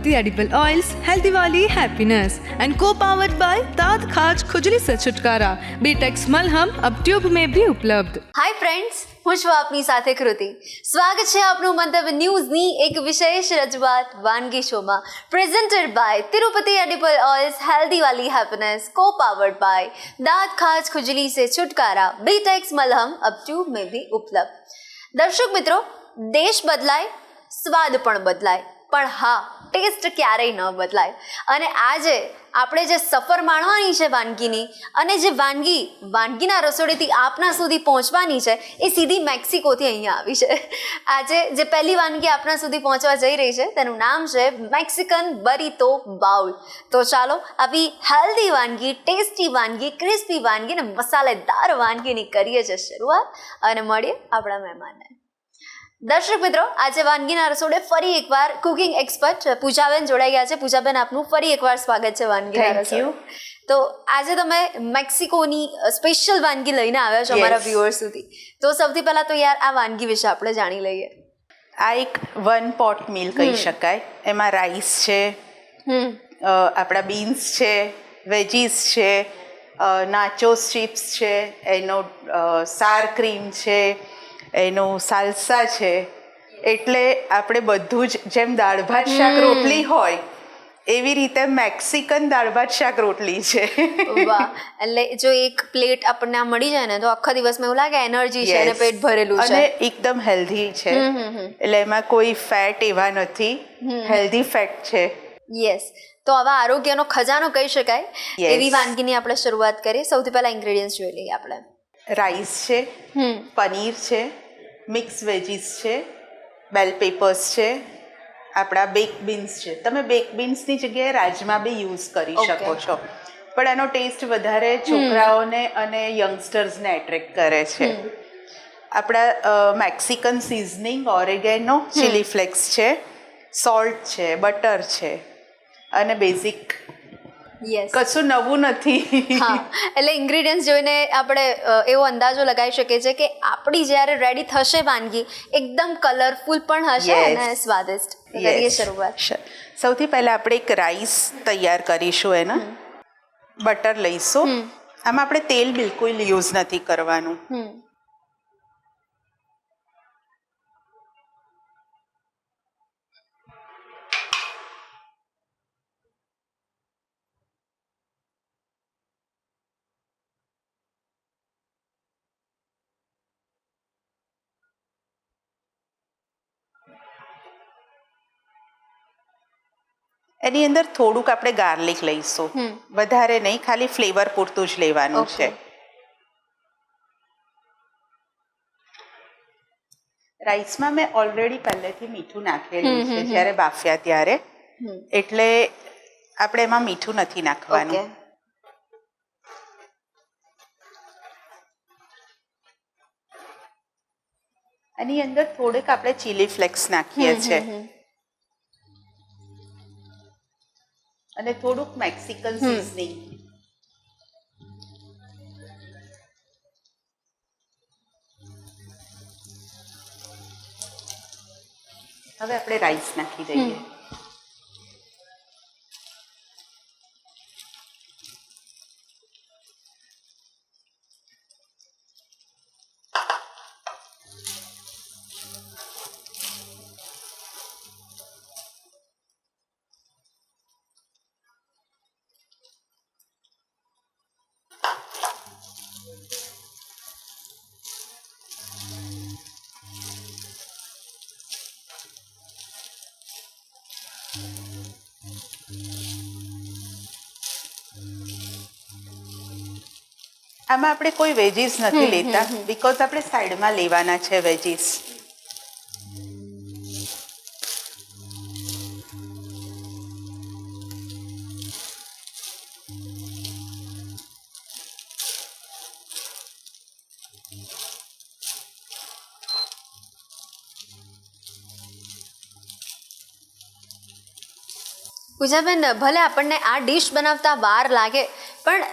Tirupati edible oils healthy वाली happiness and को powered by दांत खाज खुजली से छुटकारा बीटेक्स मलहम अब ट्यूब में भी उपलब्ध। હાય ફ્રેન્ડ્સ, હું છું આપની સાથે કૃતિ. સ્વાગત છે આપનું મંતવ્ય ન્યૂઝની એક વિશેષ રજૂઆત વાનગી શોમાં, presented by Tirupati edible oils healthy વાલી હેપીનેસ, કો પાવર્ડ બાય દાંત ખાજ ખુજલી से छुटकारा बीटेक्स मलहम अब ट्यूब में भी उपलब्ध. દર્શક મિત્રો, દેશ બદલાય, સ્વાદ પણ બદલાય, પણ હા, ટેસ્ટ ક્યારેય ન બદલાય. અને આજે આપણે જે સફર માણવાની છે વાનગીની, અને જે વાનગીના રસોડેથી આપના સુધી પહોંચવાની છે, એ સીધી મેક્સિકોથી અહીંયા આવી છે. આજે જે પહેલી વાનગી આપના સુધી પહોંચવા જઈ રહી છે તેનું નામ છે મેક્સિકન બરીતો બાઉલ. તો ચાલો આવી હેલ્ધી વાનગી, ટેસ્ટી વાનગી, ક્રિસ્પી વાનગી અને મસાલેદાર વાનગીની કરીએ છીએ શરૂઆત, અને મળીએ આપણા મહેમાનને. દર્શક મિત્રો, આજે વાનગીના રસોડે ફરી એકવાર કુકિંગ એક્સપર્ટ પૂજાબેન જોડાઈ ગયા છે. પૂજાબેન, આપનું ફરી એકવાર સ્વાગત છે વાનગીના રસોડે. તો આજે તમે મેક્સિકોની સ્પેશિયલ વાનગી લઈને આવ્યા છો અમારા વ્યુઅર્સ સુધી. તો સૌથી પહેલા તો યાર આ વાનગી વિશે આપણે જાણી લઈએ. આ એક વન પોટ મીલ કહી શકાય. એમાં રાઈસ છે, આપણા બીન્સ છે, વેજીસ છે, નાચોસ ચિપ્સ છે, એનો સાર ક્રીમ છે, એનું સાલ્સા છે. એટલે આપણે બધું જ જેમ દાળ ભાત શાક રોટલી હોય એવી રીતે મેક્સિકન દાળ ભાત શાક રોટલી છે. વાહ! એટલે જો એક પ્લેટ આપણને મળી જાય ને તો આખા દિવસમાં એવું લાગે એનર્જી છે અને પેટ ભરેલું છે, અને એકદમ હેલ્ધી છે. એટલે એમાં કોઈ ફેટ એવા નથી, હેલ્ધી ફેટ છે. યસ. તો આવા આરોગ્યનો ખજાનો કહી શકાય એવી વાનગીની આપણે શરૂઆત કરીએ. સૌથી પહેલા ઇન્ગ્રેડિયન્ટ્સ જોઈ લઈએ આપણે. રાઈસ છે, પનીર છે, મિક્સ વેજીસ છે, બેલ પેપર્સ છે, આપણા બેક બીન્સ છે. તમે બેક બીન્સની જગ્યાએ રાજમા બી યુઝ કરી શકો છો, પણ એનો ટેસ્ટ વધારે છોકરાઓને અને યંગસ્ટર્સને એટ્રેક્ટ કરે છે. આપણા Mexican seasoning, oregano, chilli flakes છે, સોલ્ટ છે, બટર છે, અને બેઝિક યસ, કશું નવું નથી. હા, એટલે ઇન્ગ્રેડિયન્ટ્સ જોઈને આપણે એવો અંદાજો લગાવી શકીએ છીએ કે આપણી જ્યારે રેડી થશે વાનગી એકદમ કલરફુલ પણ હશે અને સ્વાદિષ્ટ. કરીએ શરૂઆત. સૌથી પહેલા આપણે એક રાઈસ તૈયાર કરીશું. એના બટર લઈશું. આમાં આપણે તેલ બિલકુલ યુઝ નથી કરવાનું. એની અંદર થોડુંક આપણે ગાર્લિક લઈશું, વધારે નહીં, ખાલી ફ્લેવર પૂરતું જ લેવાનું છે. રાઈસમાં મેં ઓલરેડી પહેલેથી મીઠું નાખેલું છે જ્યારે બાફ્યા ત્યારે, એટલે આપણે એમાં મીઠું નથી નાખવાનું. એની અંદર થોડુંક આપણે ચીલી ફ્લેક્સ નાખીએ છીએ અને થોડુંક મેક્સિકન સિઝનિંગ. હવે આપણે રાઈસ નાખી દઈએ. આમાં આપણે કોઈ વેજીસ નથી લેતા, બીકોઝ આપણે સાઈડમાં લેવાના છે વેજીસ. પૂજાબેન, ભલે આપણને આ ડિશ બનાવતા વાર લાગે, પણ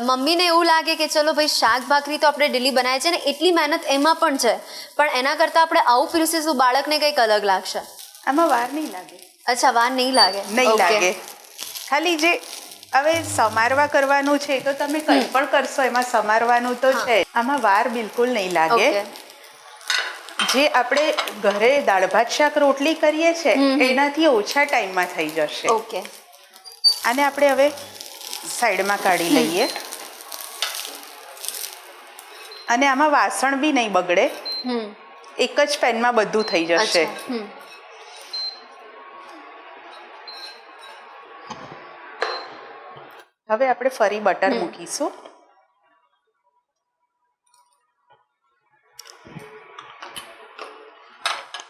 મમ્મીને એવું લાગે કે ચલો ભાઈ શાક ભાખરી તો આપણે ડેલી બનાવીએ છીએ ને, એટલી મહેનત એમાં પણ છે, પણ એના કરતાં આપણે આવું પીરસીશું બાળકને કંઈક અલગ લાગશે. આમાં વાર નહીં લાગે. અચ્છા, વાર નહીં લાગે. નહીં Okay. લાગે. ખાલી જે હવે સમારવા કરવાનું છે તો તમે કંઈ પણ કરશો એમાં સમારવાનું તો હા. છે, આમાં વાર બિલકુલ નહીં લાગે. Okay. જે આપણે ઘરે દાળ ભાત શાક રોટલી કરીએ છે એનાથી ઓછા ટાઈમમાં થઈ જશે. Okay. આને આપણે હવે સાઈડમાં કાઢી લઈએ. અને આમાં વાસણ બી નહીં બગડે, એક જ પેનમાં બધું થઈ જશે. અચ્છા. હવે આપણે ફરી બટર મૂકીશું.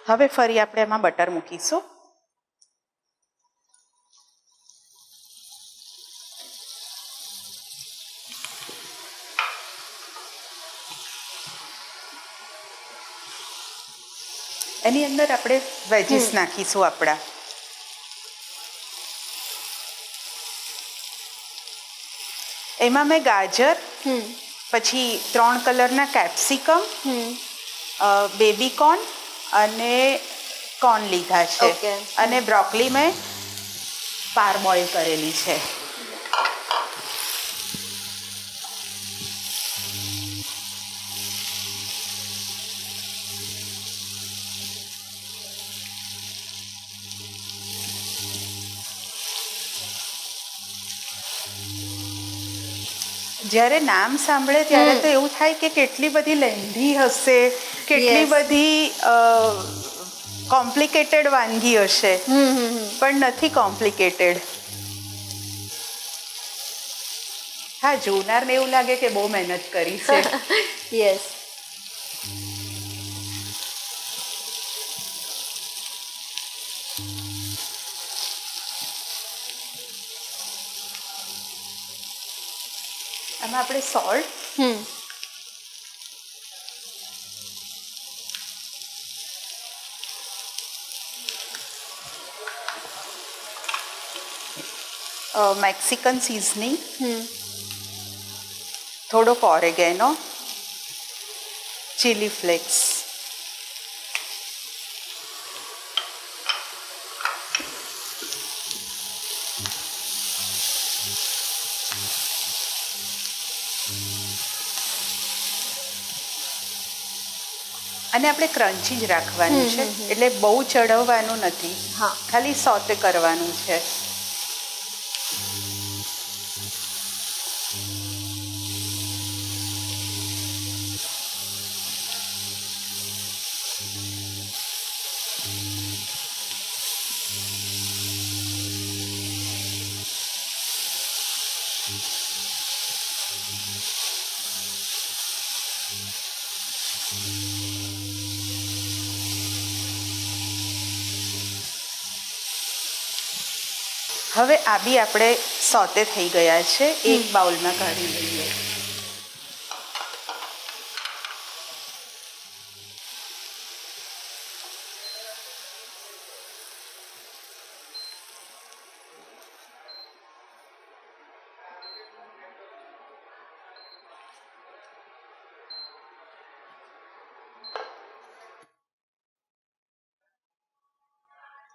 હવે ફરી આપણે એમાં બટર મૂકીશું. એની અંદર આપણે વેજીસ નાખીશું આપણા. એમાં મેં ગાજર, પછી 3 કલરના કેપ્સિકમ, બેબી કોર્ન અને કોર્ન લીધા છે. Okay. અને બ્રોકલી મેં પાર બોઇલ કરેલી છે. જ્યારે નામ સાંભળે ત્યારે તો એવું થાય કે કેટલી બધી લેન્ધી હશે, કેટલી Yes. બધી કોમ્પ્લિકેટેડ વાનગી હશે, પણ નથી કોમ્પ્લિકેટેડ. હા, જોનારને એવું લાગે કે બહુ મહેનત કરી છે. યસ. આમાં આપણે સોલ્ટ, મેક્સિકન સિઝનિંગ, થોડોક ઓરેગેનો, ચીલી ફ્લેક્સ, અને આપણે ક્રન્ચી જ રાખવાનું છે, એટલે બહુ ચડવવાનું નથી. હા. ખાલી સોતે કરવાનું છે. હવે આ બી આપણે સોતે થઈ ગયા છે. એક બાઉલમાં કાઢી લઈએ.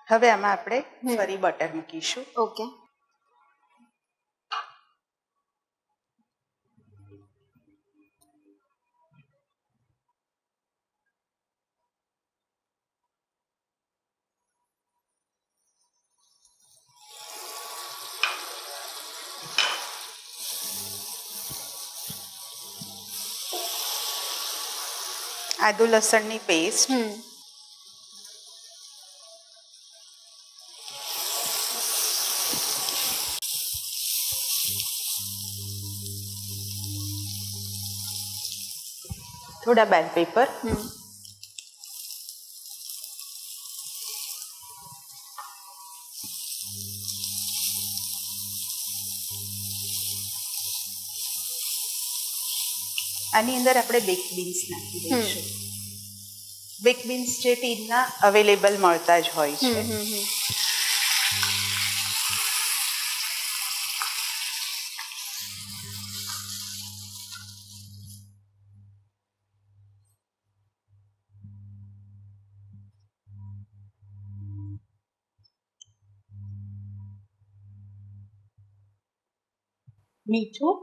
હવે આમાં આપણે ફરી બટર મૂકીશું. ઓકે. આદુ લસણની પેસ્ટ, થોડા બેલ પેપર, આની અંદર આપણે બેક બીન્સ નાખી દઈશું. બેક બીન્સ જે ટીનના અવેલેબલ મળતા જ હોય છે. મીઠું,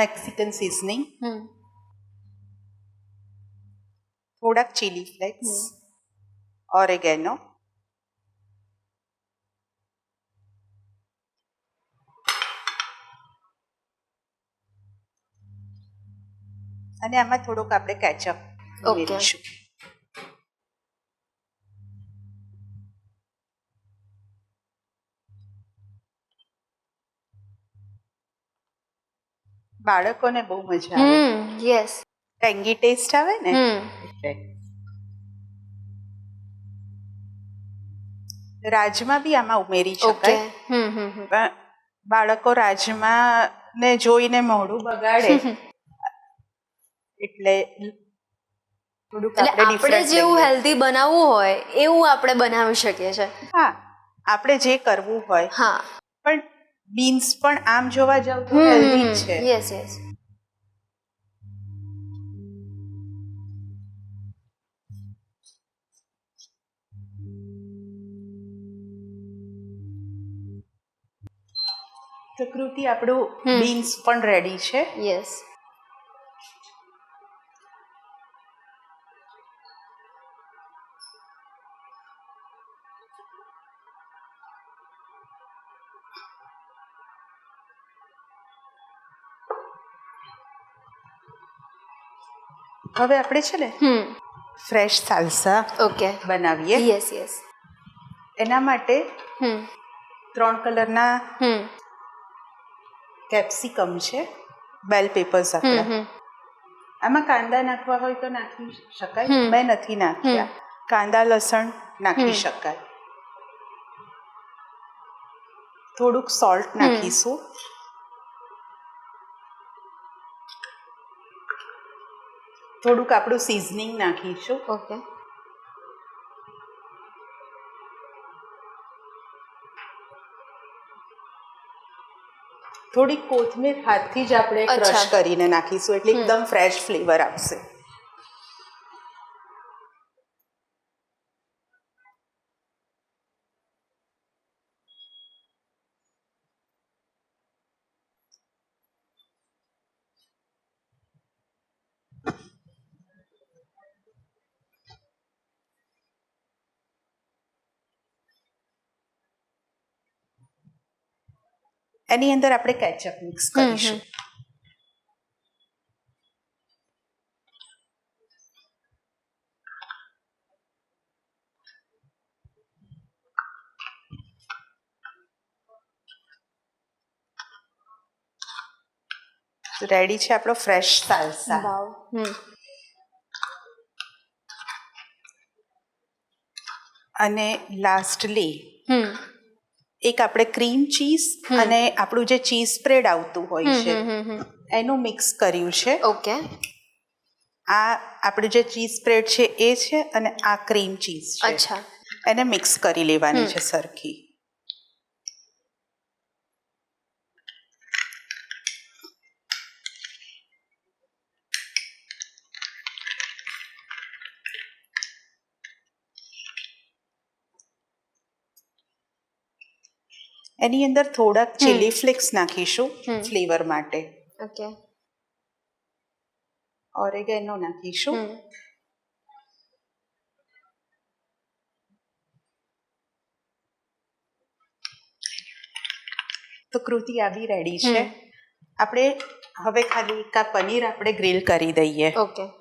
મેક્સિકન સિઝનિંગ, થોડાક ચીલી ફ્લેક્સ, ઓરેગેનો, અને આમાં થોડુંક આપણે કેચઅપ ઉમેરીશું. બાળકોને બહુ મજા આવે. યસ, ટેંગી ટેસ્ટ આવે ને એટલે. રાજમા બી આમાં ઉમેરી શકાય, પણ બાળકો રાજમા ને જોઈને મોઢું બગાડે એટલે થોડુંક આપણે જેવું હેલ્ધી બનાવવું હોય એવું આપણે બનાવી શકીએ છીએ. હા, આપણે જે કરવું હોય. હા, પણ બીન્સ પણ આમ જોવા જાવ તો હેલ્ધી જ છે. Yes yes. તો કૃતિ, આપણું બીન્સ પણ રેડી છે. યસ. હવે આપણે છે ને ફ્રેશ સાલ્સા બનાવીએ. Yes yes. એના માટે 3 કલરના કેપ્સિકમ છે, બેલ પેપર્સ આપણા. આમાં કાંદા નાખવા હોય તો નાખી શકાય, મેં નથી નાખ્યા. કાંદા લસણ નાખી શકાય. થોડુંક સોલ્ટ નાખીશું. થોડુંક આપણું સિઝનિંગ નાખીશું. ઓકે. થોડીક કોથમીર હાથથી જ આપણે ક્રશ કરીને નાખીશું એટલે એકદમ ફ્રેશ ફ્લેવર આવશે. એની અંદર આપણે કેચઅપ મિક્સ કરીશું. રેડી છે આપણો ફ્રેશ સાલ્સા. અને લાસ્ટલી એક આપણે ક્રીમ ચીઝ અને આપણું જે ચીઝ સ્પ્રેડ આવતું હોય છે એનું મિક્સ કર્યું છે. ઓકે. આ આપણું જે ચીઝ સ્પ્રેડ છે એ છે અને આ ક્રીમ ચીઝ છે. અચ્છા. એને મિક્સ કરી લેવાની છે સરખી. એની અંદર થોડાક ચીલી ફ્લેક્સ નાખીશું ફ્લેવર માટે. ઓકે. ઓરેગેનો નાખીશું. તો કૃતિ આવી રેડી છે. આપણે હવે ખાલી એક પનીર આપણે ગ્રીલ કરી દઈએ. ઓકે.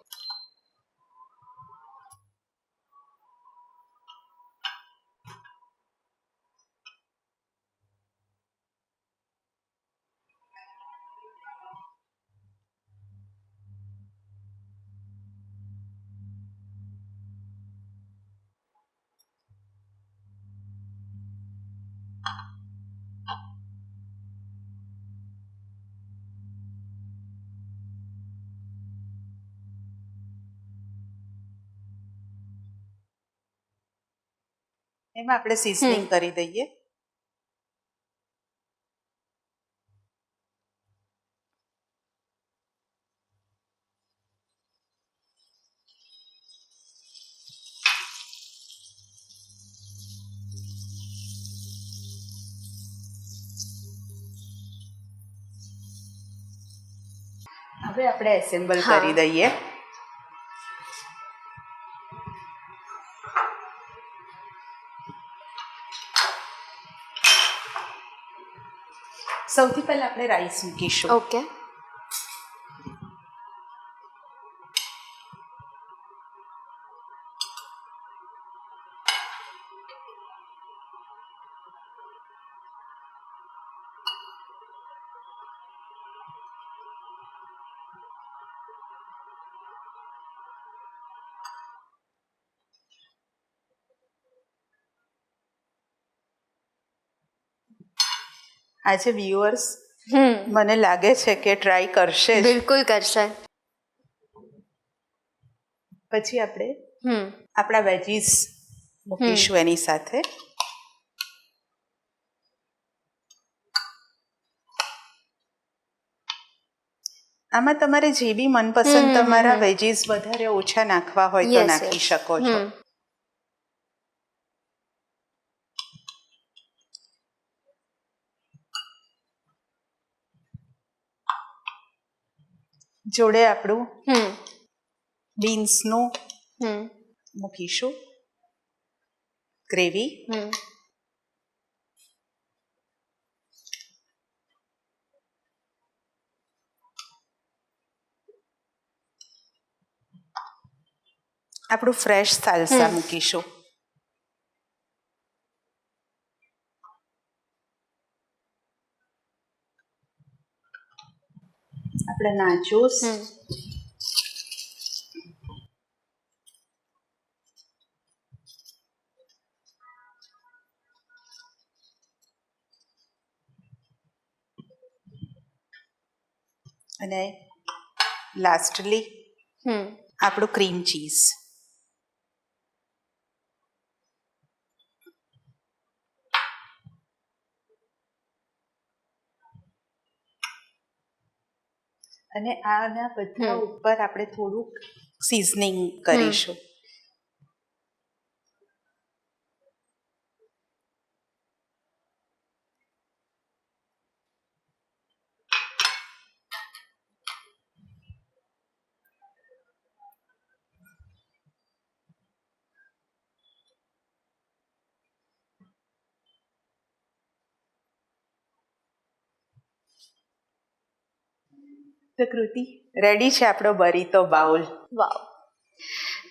એમાં આપણે સિઝનિંગ કરી દઈએ. હવે આપણે એસેમ્બલ હા. કરી દઈએ. સૌથી પહેલા આપણે રાઈસ મૂકીશું. ઓકે. આજે વ્યુઅર્સ હમ મને લાગે છે કે ટ્રાય કરશે જ. બિલકુલ કરશે. પછી આપણે હમ આપણા વેજીસ મૂકીશું એની સાથે. આમાં તમારે જે બી મનપસંદ તમારા વેજીસ વધારે ઓછા નાખવા હોય તો Yes, નાખી yes. શકો છો. હમ જોડે આપણું હમ બીન્સનું હમ મૂકીશું ગ્રેવી. હમ આપણું ફ્રેશ સાલસા મૂકીશું. આપણે નાચોસ, હમ અને લાસ્ટલી હમ આપણું ક્રીમ ચીઝ. અને આના બધા ઉપર આપણે થોડુંક સિઝનિંગ કરીશું. તો કૃતિ રેડી છે આપણો બરીતો બાઉલ. વાવ.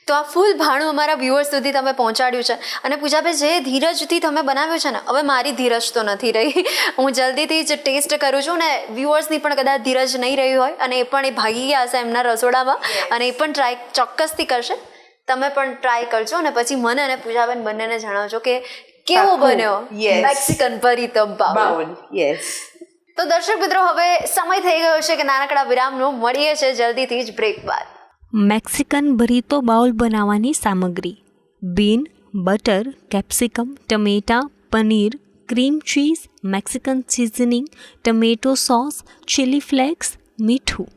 તો આ ફૂલ ભાણું અમારા વ્યુઅર્સ સુધી તમે પહોંચાડ્યું છે. અને પૂજાભાઈ જે ધીરજથી તમે બનાવ્યું છે ને, હવે મારી ધીરજ તો નથી રહી. હું જલ્દીથી જ ટેસ્ટ કરું છું ને વ્યુઅર્સની પણ કદાચ ધીરજ નહીં રહી હોય અને એ પણ એ ભાગી ગયા હશે એમના રસોડામાં અને એ પણ ટ્રાય ચોક્કસથી કરશે. તમે પણ ટ્રાય કરજો અને પછી મને અને પૂજાબેન બંનેને જણાવજો કે કેવો બન્યો Yes. Mexican burrito bowl. Bowl yes. તો દર્શક મિત્રો, હવે સમય થઈ ગયો છે કે નાનકડા વિરામનો. મળીએ છે જલ્દીથી જ બ્રેક બાદ. મેક્સિકન બરીતો બાઉલ બનાવવાની સામગ્રી: બીન, બટર, કેપ્સિકમ, ટમેટા, paneer, cream cheese, Mexican seasoning, tomato sauce, chilli flakes, મીઠું.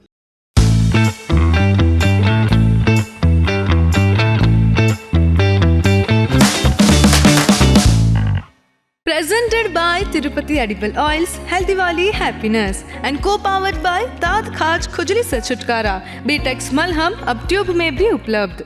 Presented by Tirupati Edible Oils, Healthy Wali Happiness, and co-powered by Tat Khaj Khujli se Chutkara. Betex Malham अब tube में भी उपलब्ध.